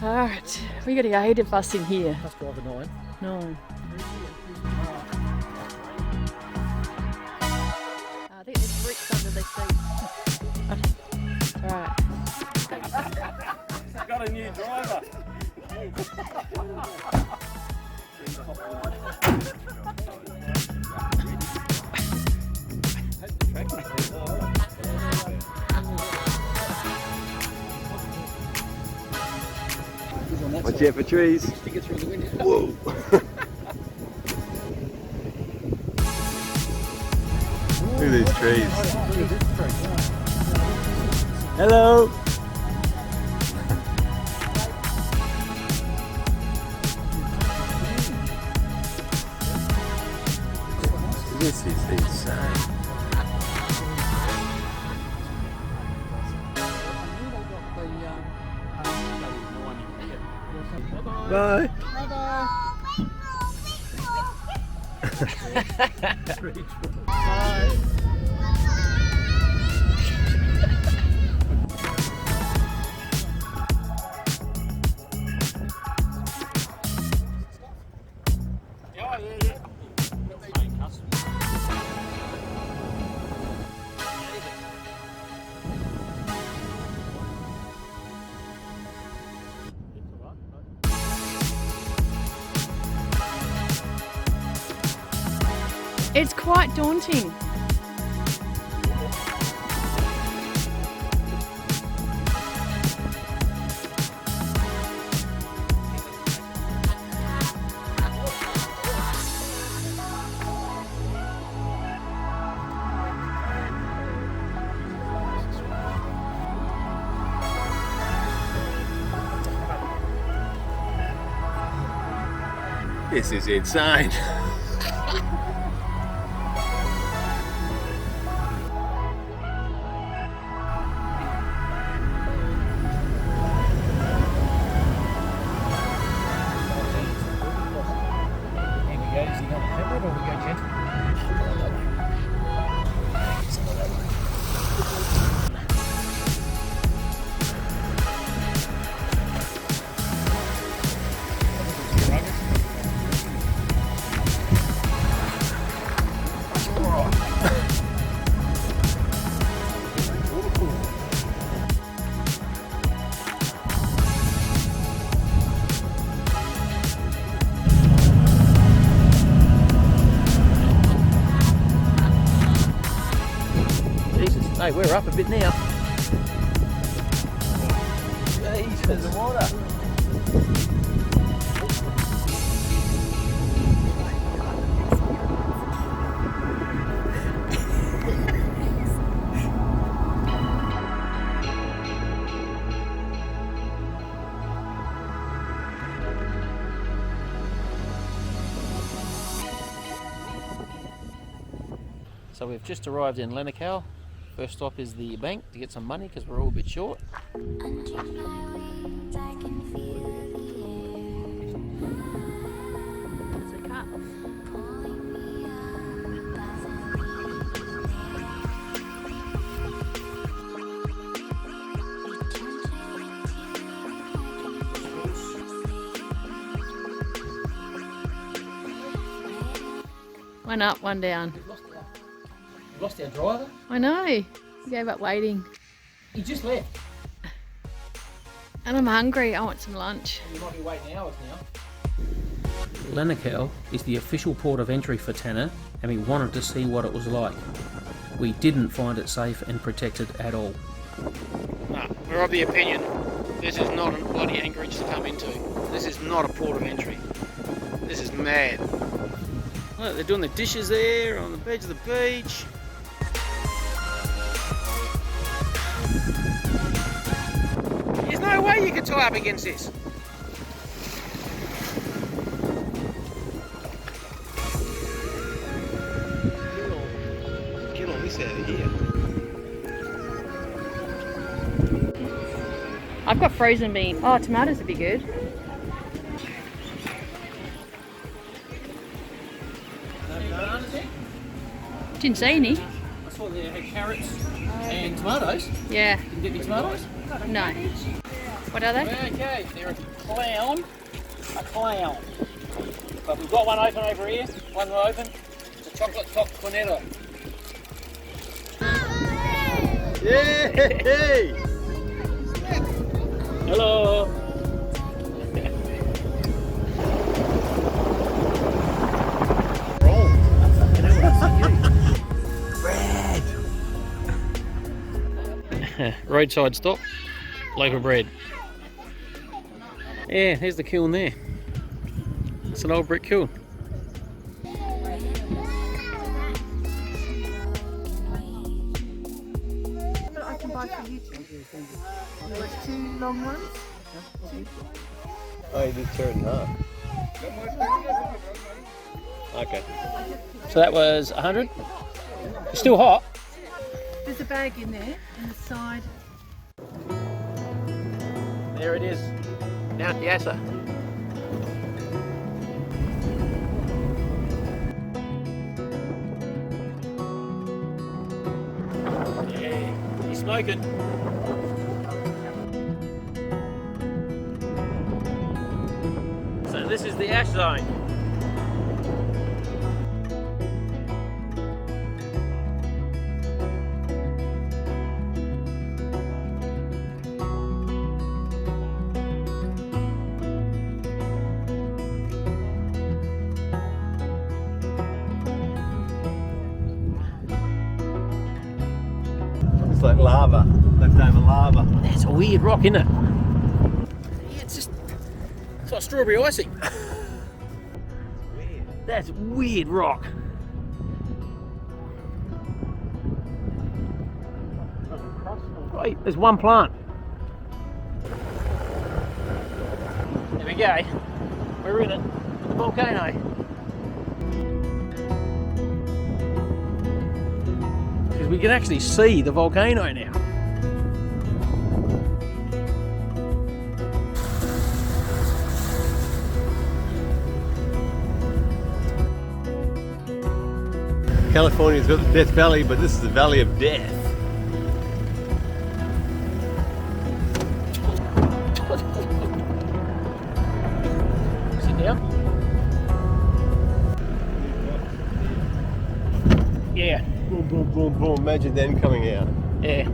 Alright, we got 8 of us in here. Must drive a 9. No. I think there's bricks under the seat. Alright. Got a new driver. Watch out for trees. Stick it through the window. Whoa. Look at these trees. Hello. This is insane. Bye. Bye-bye. Bye. It's quite daunting. This is insane. Hey, we're up a bit now. Jesus. The water. So we've just arrived in Lenakel. First stop is the bank to get some money because we're all a bit short. One up, one down. We've lost our driver. I know. He gave up waiting. He just left. And I'm hungry. I want some lunch. You might be waiting hours now. Lenakel is the official port of entry for Tanna, and we wanted to see what it was like. We didn't find it safe and protected at all. No, we're of the opinion this is not a bloody anchorage to come into. This is not a port of entry. This is mad. Look, they're doing the dishes there on the edge of the beach. There's no way you could tie up against this. Get all this out of here. I've got frozen beans. Oh, tomatoes would be good. Didn't say any. I saw they had carrots and tomatoes? Yeah. Didn't get any tomatoes? No. What are they? Okay, they're a clown. A clown. But we've got one open over here. One open. It's a chocolate top cornetto. Yay! Hello. Roadside stop, local bread. Yeah, there's the kiln there. It's an old brick kiln. I can buy for you two. Like 2 long ones. Oh, you did tear it in half. Okay. So that was 100. It's still hot. There's a bag in there, in the side. There it is, Mount Yasur. Yeah, he's smoking. So this is the ash zone. It's like lava, leftover lava. That's a weird rock, isn't it? Yeah, it's like strawberry icing. That's weird rock. Wait, there's one plant. There we go. We're in it. The volcano. Because we can actually see the volcano now. California's got the Death Valley, but this is the Valley of Death. Sit down. Yeah, Boom, boom, boom, boom. Imagine them coming out. yeah.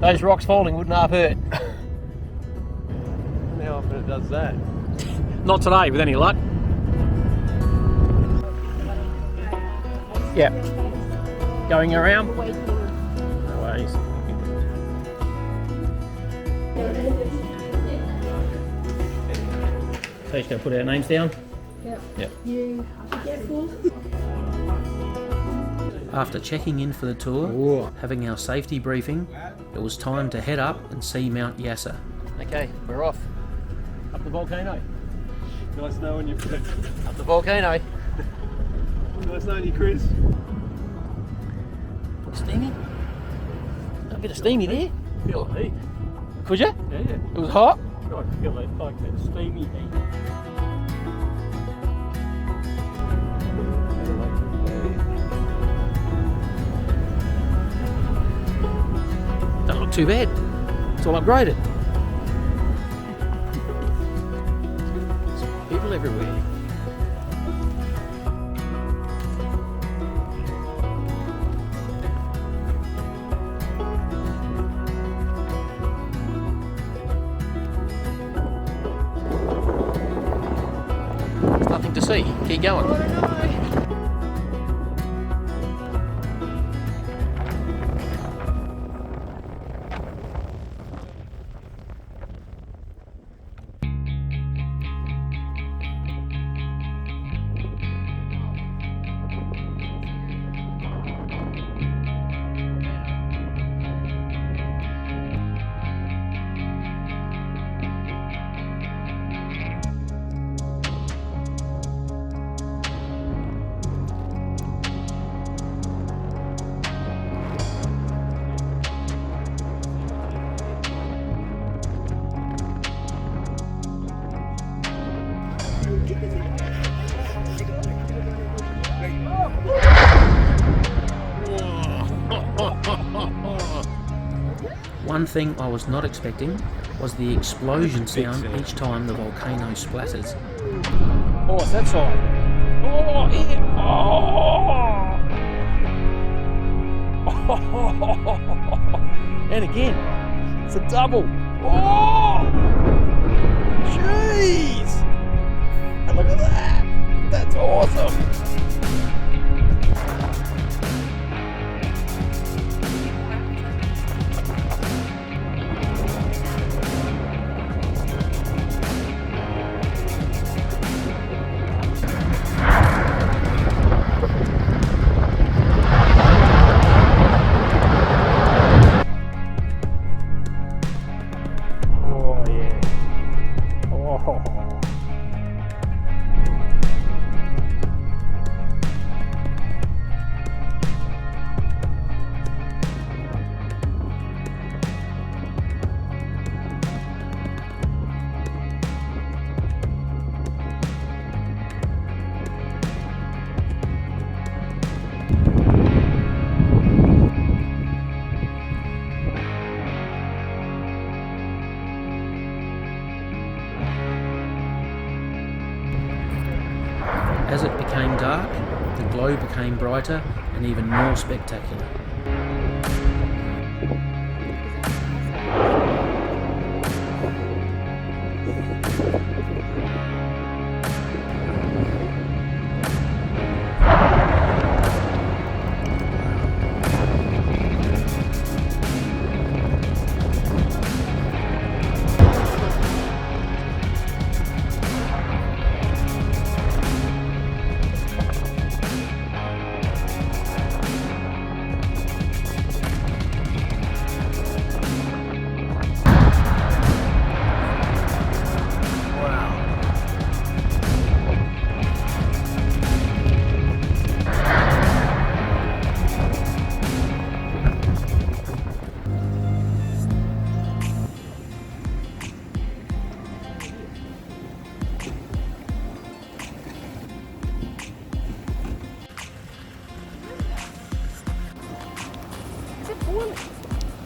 Those rocks falling wouldn't half hurt. How often it does that? Not today, with any luck. Yeah. Going around. No worries. So you're just going to put our names down? Yeah. You have to be careful. After checking in for the tour, having our safety briefing, it was time to head up and see Mount Yasur. Okay, we're off. Up the volcano. Nice knowing you, Chris. Up the volcano. Nice knowing you, Chris. Steamy? A bit of steamy there. Feel the heat. Could you? Yeah. It was hot. I feel like that steamy heat. Doesn't look too bad. It's all upgraded. People everywhere. There's nothing to see. Keep going. one thing I was not expecting was the explosion sound each time the volcano splatters. Oh, it's that side. Oh, yeah. Oh. And again, it's a double. Oh, jeez. And look at that. That's awesome. As it became dark, the glow became brighter and even more spectacular.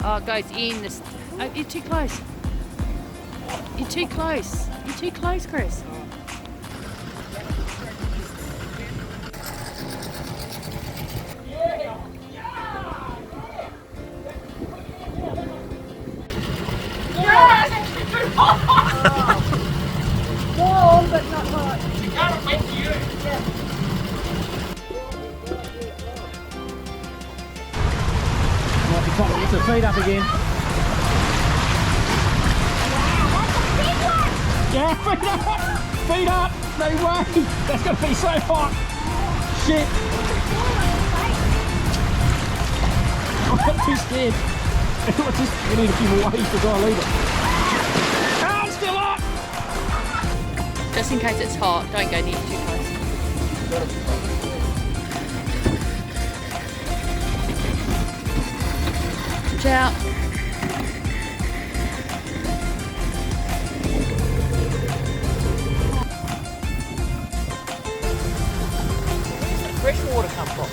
Oh, it goes in. This. Oh, you're too close. You're too close. You're too close, Chris. Warm, but not hot. Might be time to get the feet up again. Yeah, feet up! Feet up! No way! That's gonna be so hot! Shit! I'm too scared. We need a few more waves to go and leave it. Oh, it's still hot! Just in case it's hot, don't go near too close. Watch out. Fresh water come from.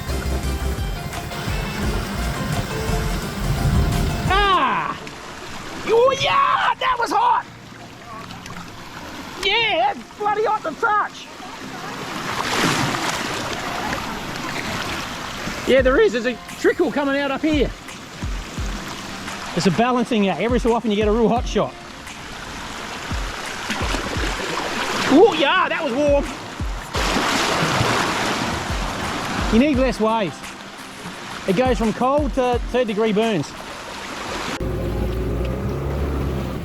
Ah! Oh yeah! That was hot! Yeah, that's bloody hot to touch! Yeah, there is. There's a trickle coming out up here. It's a balancing act. Every so often you get a real hot shot. Oh yeah, that was warm. You need less waves. It goes from cold to 3rd-degree burns.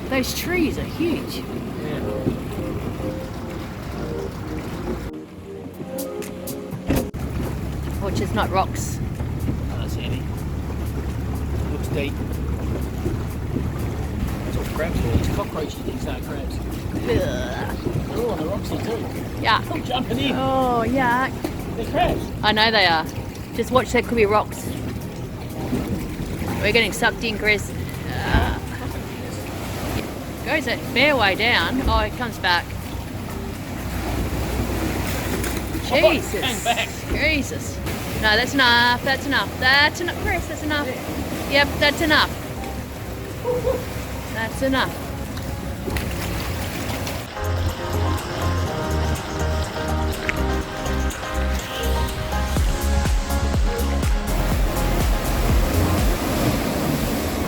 Those trees are huge. Watch, it's not rocks. Oh, that's heavy. Looks deep. That's all crabs. These cockroaches, these are crabs. They're all on the rocks here too. Yeah. I'm jumping in. Oh, yuck. They're crabs. I know they are. Just watch, that could be rocks. We're getting sucked in, Chris. Goes a fair way down. Oh, it comes back. Jesus. Hang back. Jesus. No, that's enough. That's enough. That's enough. Chris, that's enough. Yep, that's enough. That's enough.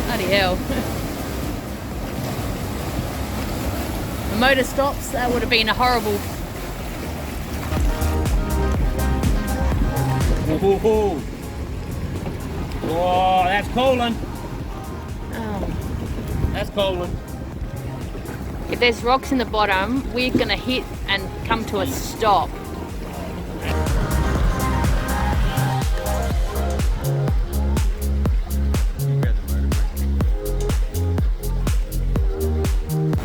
Bloody hell. The motor stops, that would have been a horrible. Whoa, whoa, that's cooling. Oh. That's cooling. If there's rocks in the bottom, we're going to hit and come to a stop.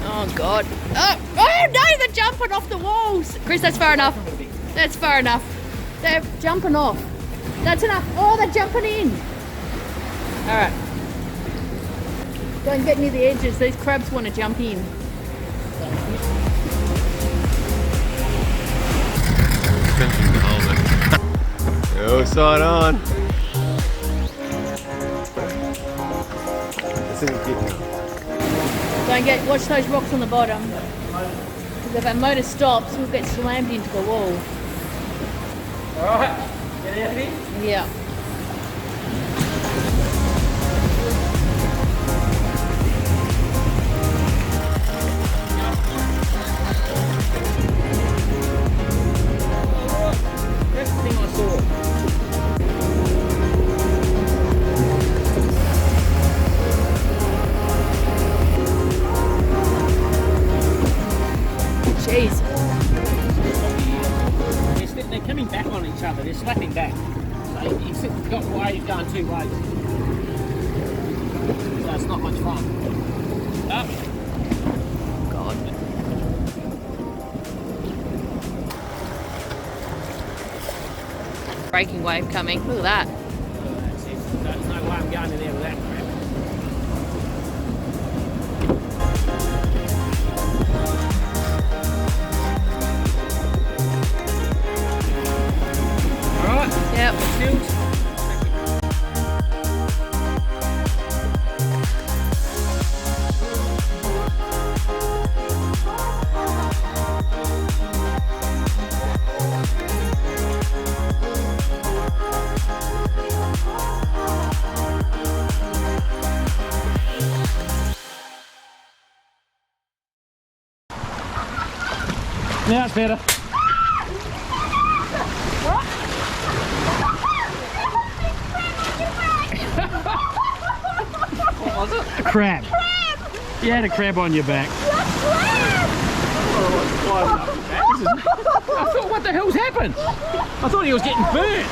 Oh God. Oh no, they're jumping off the walls. Chris, that's far enough. That's far enough. They're jumping off. That's enough. Oh, they're jumping in. All right. Don't get near the edges. These crabs want to jump in. No side on. This isn't getting up. Watch those rocks on the bottom. Because if our motor stops, we'll get slammed into the wall. Alright, get out of here. Yeah. That's the thing I saw. Jeez. They're coming back on each other, they're slapping back. So it's got waves going two ways. So it's not much fun. Up. God. Breaking wave coming. Look at that. That's it. There's no way I'm going in there with that crap. Alright. Yep. Tilt. Now it's better. What was it? A crab. You had a crab on your back. I thought, what the hell's happened? I thought he was getting burnt.